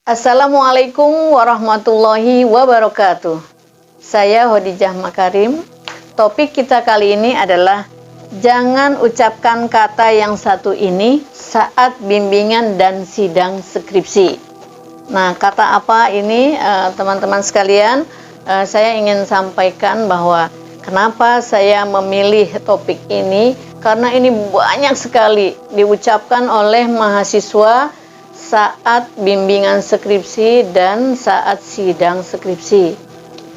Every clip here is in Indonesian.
Assalamualaikum warahmatullahi wabarakatuh. Saya Khadijah Makarim. Topik kita kali ini adalah jangan ucapkan kata yang satu ini saat bimbingan dan sidang skripsi. Nah, kata apa ini teman-teman sekalian? Saya ingin sampaikan bahwa kenapa saya memilih topik ini, karena ini banyak sekali diucapkan oleh mahasiswa saat bimbingan skripsi dan saat sidang skripsi.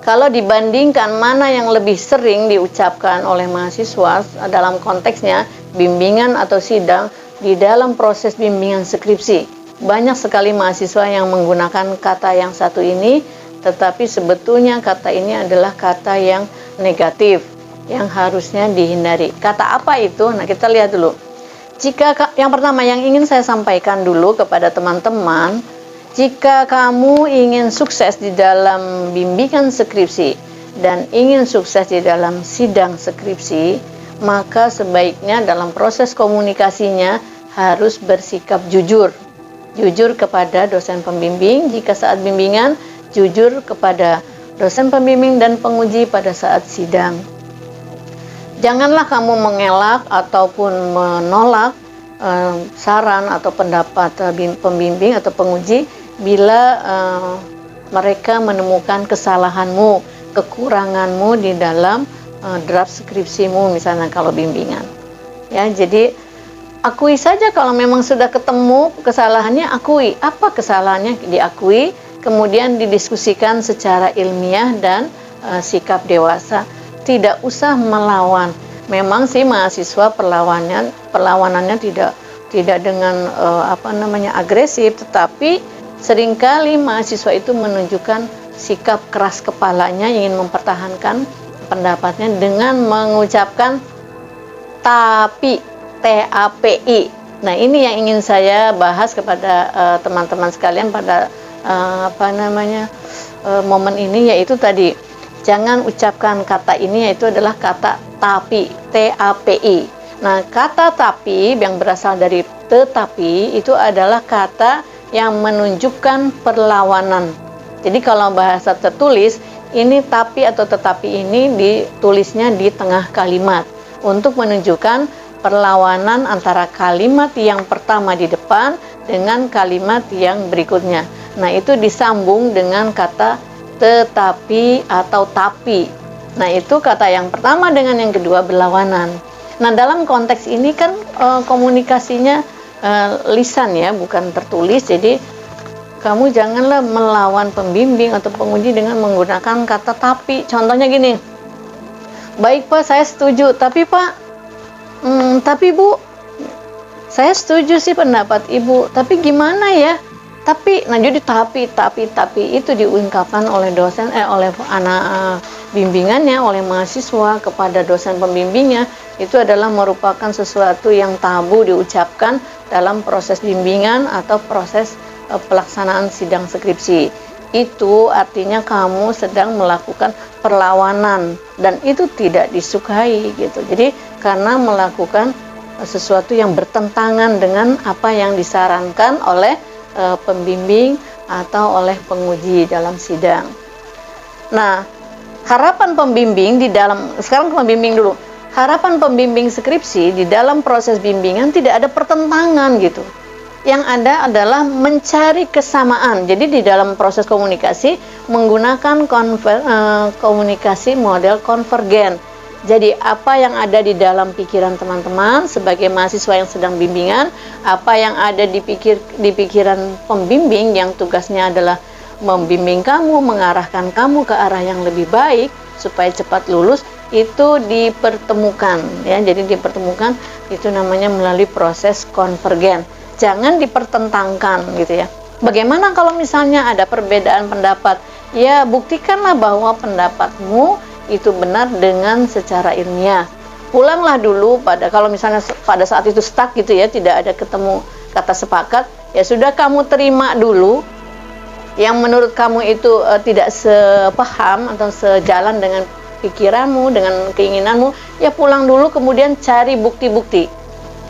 Kalau dibandingkan mana yang lebih sering diucapkan oleh mahasiswa dalam konteksnya bimbingan atau sidang, di dalam proses bimbingan skripsi banyak sekali mahasiswa yang menggunakan kata yang satu ini, tetapi sebetulnya kata ini adalah kata yang negatif yang harusnya dihindari. Kata apa itu? Nah, kita lihat dulu. Yang pertama yang ingin saya sampaikan dulu kepada teman-teman, jika kamu ingin sukses di dalam bimbingan skripsi dan ingin sukses di dalam sidang skripsi, maka sebaiknya dalam proses komunikasinya harus bersikap jujur. Jujur kepada dosen pembimbing jika saat bimbingan, jujur kepada dosen pembimbing dan penguji pada saat sidang. Janganlah kamu mengelak ataupun menolak saran atau pendapat pembimbing atau penguji bila mereka menemukan kesalahanmu, kekuranganmu di dalam draft skripsimu, misalnya kalau bimbingan. Ya, jadi akui saja kalau memang sudah ketemu kesalahannya, akui. Apa kesalahannya diakui, kemudian didiskusikan secara ilmiah dan sikap dewasa. Tidak usah melawan. Memang sih mahasiswa perlawanannya tidak dengan agresif, tetapi seringkali mahasiswa itu menunjukkan sikap keras kepalanya, ingin mempertahankan pendapatnya dengan mengucapkan tapi, TAPI. Nah, ini yang ingin saya bahas kepada teman-teman sekalian pada momen ini, yaitu tadi jangan ucapkan kata ini, yaitu adalah kata tapi, TAPI. Nah, kata tapi yang berasal dari tetapi itu adalah kata yang menunjukkan perlawanan. Jadi kalau bahasa tertulis, ini tapi atau tetapi ini ditulisnya di tengah kalimat untuk menunjukkan perlawanan antara kalimat yang pertama di depan dengan kalimat yang berikutnya. Nah, itu disambung dengan kata tetapi atau tapi. Nah, itu kata yang pertama dengan yang kedua berlawanan. Nah, dalam konteks ini kan komunikasinya lisan ya, bukan tertulis. Jadi kamu janganlah melawan pembimbing atau penguji dengan menggunakan kata tapi. Contohnya gini, baik Pak, saya setuju, tapi Pak, tapi Bu, saya setuju sih pendapat Ibu, tapi gimana ya? Tapi, nah jadi tapi itu diungkapkan oleh dosen, oleh anak bimbingannya, oleh mahasiswa kepada dosen pembimbingnya, itu adalah merupakan sesuatu yang tabu diucapkan dalam proses bimbingan atau proses pelaksanaan sidang skripsi. Itu artinya kamu sedang melakukan perlawanan dan itu tidak disukai gitu. Jadi karena melakukan sesuatu yang bertentangan dengan apa yang disarankan oleh pembimbing atau oleh penguji dalam sidang. Nah, harapan pembimbing di dalam, sekarang pembimbing dulu. Harapan pembimbing skripsi di dalam proses bimbingan tidak ada pertentangan gitu. Yang ada adalah mencari kesamaan. Jadi di dalam proses komunikasi menggunakan komunikasi model konvergen. Jadi apa yang ada di dalam pikiran teman-teman sebagai mahasiswa yang sedang bimbingan, apa yang ada di pikiran pembimbing yang tugasnya adalah membimbing kamu, mengarahkan kamu ke arah yang lebih baik supaya cepat lulus, itu dipertemukan ya. Jadi dipertemukan itu namanya melalui proses konvergen. Jangan dipertentangkan gitu ya. Bagaimana kalau misalnya ada perbedaan pendapat? Ya, buktikanlah bahwa pendapatmu itu benar dengan secara ilmiah. Pulanglah dulu kalau misalnya pada saat itu stuck gitu ya, tidak ada ketemu kata sepakat, ya sudah kamu terima dulu yang menurut kamu itu tidak sepaham atau sejalan dengan pikiranmu, dengan keinginanmu, ya pulang dulu kemudian cari bukti-bukti.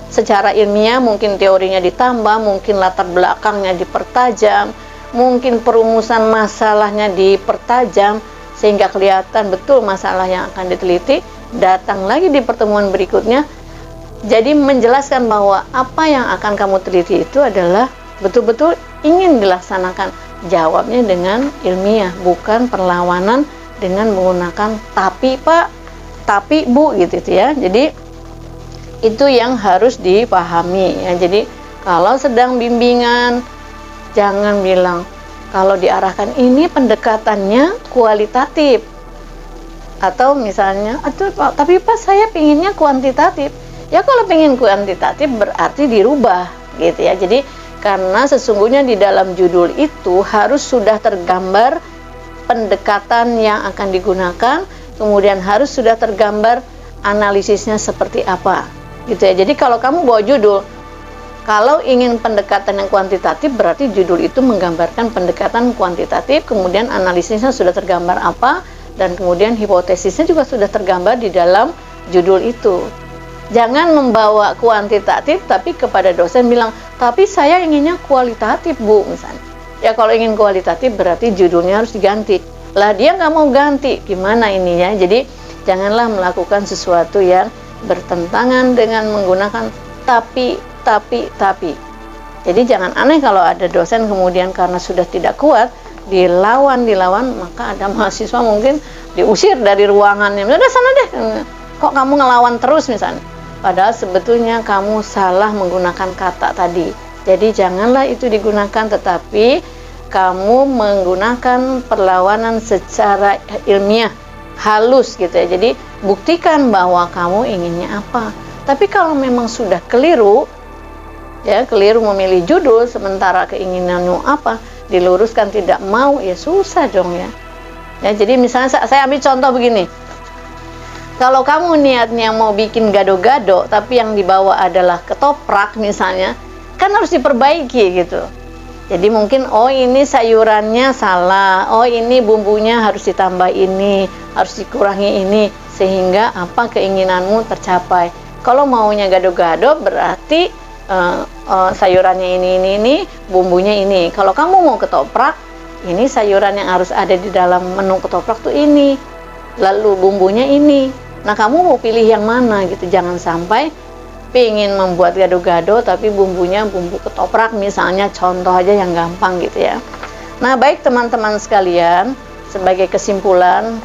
Secara ilmiah mungkin teorinya ditambah, mungkin latar belakangnya dipertajam, mungkin perumusan masalahnya dipertajam sehingga kelihatan betul masalah yang akan diteliti, datang lagi di pertemuan berikutnya. Jadi menjelaskan bahwa apa yang akan kamu teliti itu adalah betul-betul ingin dilaksanakan. Jawabnya dengan ilmiah, bukan perlawanan dengan menggunakan tapi Pak, tapi Bu gitu ya. Jadi itu yang harus dipahami ya. Jadi kalau sedang bimbingan, jangan bilang kalau diarahkan ini pendekatannya kualitatif, atau misalnya tapi Pak saya pinginnya kuantitatif. Ya kalau pengen kuantitatif berarti dirubah gitu ya. Jadi karena sesungguhnya di dalam judul itu harus sudah tergambar pendekatan yang akan digunakan, kemudian harus sudah tergambar analisisnya seperti apa gitu ya. Jadi kalau kamu bawa judul, kalau ingin pendekatan yang kuantitatif, berarti judul itu menggambarkan pendekatan kuantitatif, kemudian analisisnya sudah tergambar apa, dan kemudian hipotesisnya juga sudah tergambar di dalam judul itu. Jangan membawa kuantitatif tapi kepada dosen bilang, tapi saya inginnya kualitatif Bu misalnya. Ya kalau ingin kualitatif berarti judulnya harus diganti. Lah dia nggak mau ganti, gimana ini ya? Jadi janganlah melakukan sesuatu yang bertentangan dengan menggunakan tapi. Jadi jangan aneh kalau ada dosen kemudian karena sudah tidak kuat dilawan, maka ada mahasiswa mungkin diusir dari ruangannya. Udah sana deh, kok kamu ngelawan terus misalnya. Padahal sebetulnya kamu salah menggunakan kata tadi. Jadi janganlah itu digunakan, tetapi kamu menggunakan perlawanan secara ilmiah, halus gitu ya. Jadi buktikan bahwa kamu inginnya apa. Tapi kalau memang sudah keliru, ya keliru memilih judul sementara keinginanmu apa, diluruskan tidak mau, ya susah dong ya. Ya jadi misalnya saya ambil contoh begini. Kalau kamu niatnya mau bikin gado-gado, tapi yang dibawa adalah ketoprak misalnya, kan harus diperbaiki gitu. Jadi mungkin, oh ini sayurannya salah, oh ini bumbunya harus ditambah ini, harus dikurangi ini, sehingga apa keinginanmu tercapai. Kalau maunya gado-gado berarti sayurannya ini, bumbunya ini. Kalau kamu mau ketoprak, ini sayuran yang harus ada di dalam menu ketoprak tuh ini, lalu bumbunya ini. Nah kamu mau pilih yang mana gitu, jangan sampai pengen membuat gado-gado tapi bumbunya bumbu ketoprak misalnya, contoh aja yang gampang gitu ya. Nah baik teman-teman sekalian, sebagai kesimpulan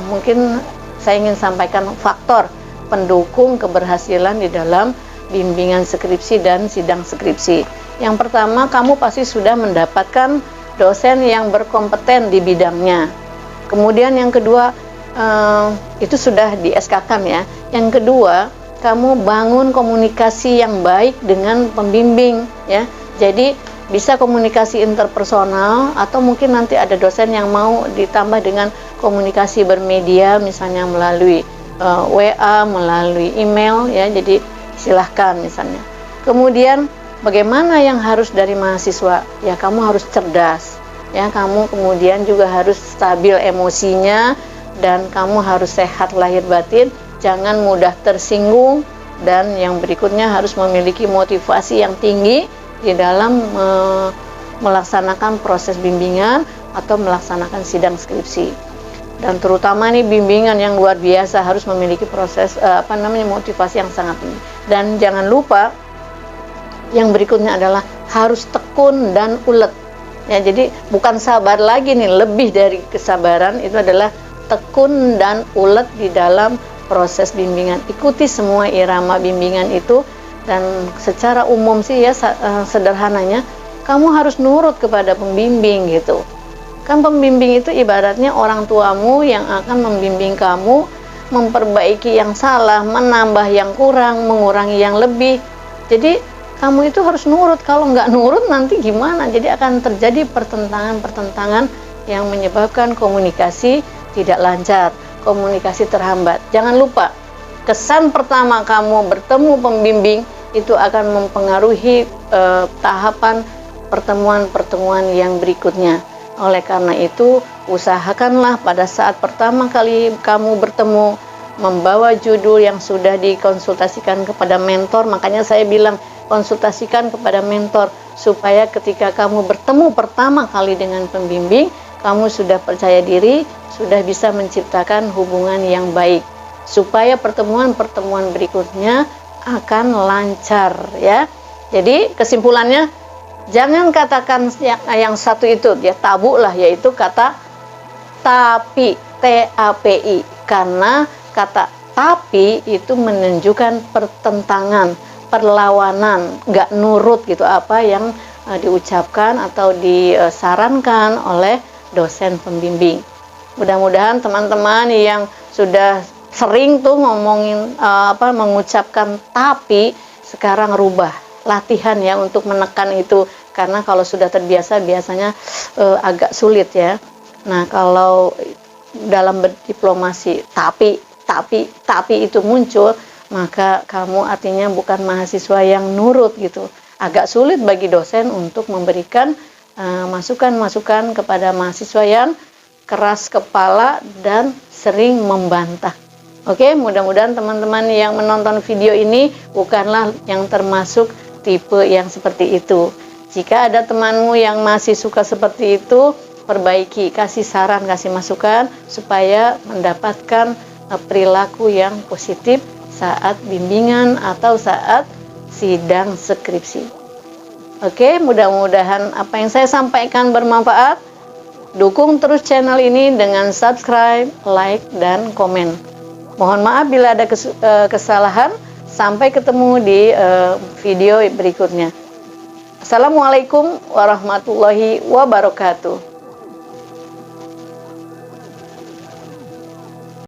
mungkin saya ingin sampaikan faktor pendukung keberhasilan di dalam bimbingan skripsi dan sidang skripsi. Yang pertama, kamu pasti sudah mendapatkan dosen yang berkompeten di bidangnya. Kemudian yang kedua, itu sudah di SK-kan ya. Yang kedua, kamu bangun komunikasi yang baik dengan pembimbing ya. Jadi bisa komunikasi interpersonal, atau mungkin nanti ada dosen yang mau ditambah dengan komunikasi bermedia, misalnya melalui WA, melalui email ya. Jadi silahkan misalnya. Kemudian bagaimana yang harus dari mahasiswa? Ya kamu harus cerdas ya, kamu kemudian juga harus stabil emosinya, dan kamu harus sehat lahir batin, jangan mudah tersinggung, dan yang berikutnya harus memiliki motivasi yang tinggi di dalam melaksanakan proses bimbingan atau melaksanakan sidang skripsi. Dan terutama nih bimbingan yang luar biasa harus memiliki proses motivasi yang sangat tinggi. Dan jangan lupa yang berikutnya adalah harus tekun dan ulet. Ya, jadi bukan sabar lagi nih, lebih dari kesabaran itu adalah tekun dan ulet di dalam proses bimbingan. Ikuti semua irama bimbingan itu, dan secara umum sih ya sederhananya kamu harus nurut kepada pembimbing gitu. Kan pembimbing itu ibaratnya orang tuamu yang akan membimbing kamu memperbaiki yang salah, menambah yang kurang, mengurangi yang lebih. Jadi kamu itu harus nurut. Kalau nggak nurut nanti gimana? Jadi akan terjadi pertentangan yang menyebabkan komunikasi tidak lancar, komunikasi terhambat. Jangan lupa, kesan pertama kamu bertemu pembimbing itu akan mempengaruhi tahapan pertemuan-pertemuan yang berikutnya. Oleh karena itu, usahakanlah pada saat pertama kali kamu bertemu membawa judul yang sudah dikonsultasikan kepada mentor. Makanya saya bilang konsultasikan kepada mentor, supaya ketika kamu bertemu pertama kali dengan pembimbing, kamu sudah percaya diri, sudah bisa menciptakan hubungan yang baik, supaya pertemuan-pertemuan berikutnya akan lancar ya. Jadi kesimpulannya, jangan katakan yang satu itu ya tabu lah, yaitu kata tapi, TAPI, karena kata tapi itu menunjukkan pertentangan, perlawanan, nggak nurut gitu apa yang diucapkan atau disarankan oleh dosen pembimbing. Mudah-mudahan teman-teman yang sudah sering tuh ngomongin mengucapkan tapi, sekarang rubah latihan ya untuk menekan itu, karena kalau sudah terbiasa biasanya agak sulit ya. Nah, kalau dalam berdiplomasi tapi itu muncul, maka kamu artinya bukan mahasiswa yang nurut gitu. Agak sulit bagi dosen untuk memberikan masukan-masukan kepada mahasiswa yang keras kepala dan sering membantah. Oke, mudah-mudahan teman-teman yang menonton video ini bukanlah yang termasuk tipe yang seperti itu. Jika ada temanmu yang masih suka seperti itu, perbaiki, kasih saran, kasih masukan supaya mendapatkan perilaku yang positif saat bimbingan atau saat sidang skripsi. Oke, mudah-mudahan apa yang saya sampaikan bermanfaat. Dukung terus channel ini dengan subscribe, like, dan komen. Mohon maaf bila ada kesalahan. Sampai ketemu di video berikutnya. Assalamualaikum warahmatullahi wabarakatuh.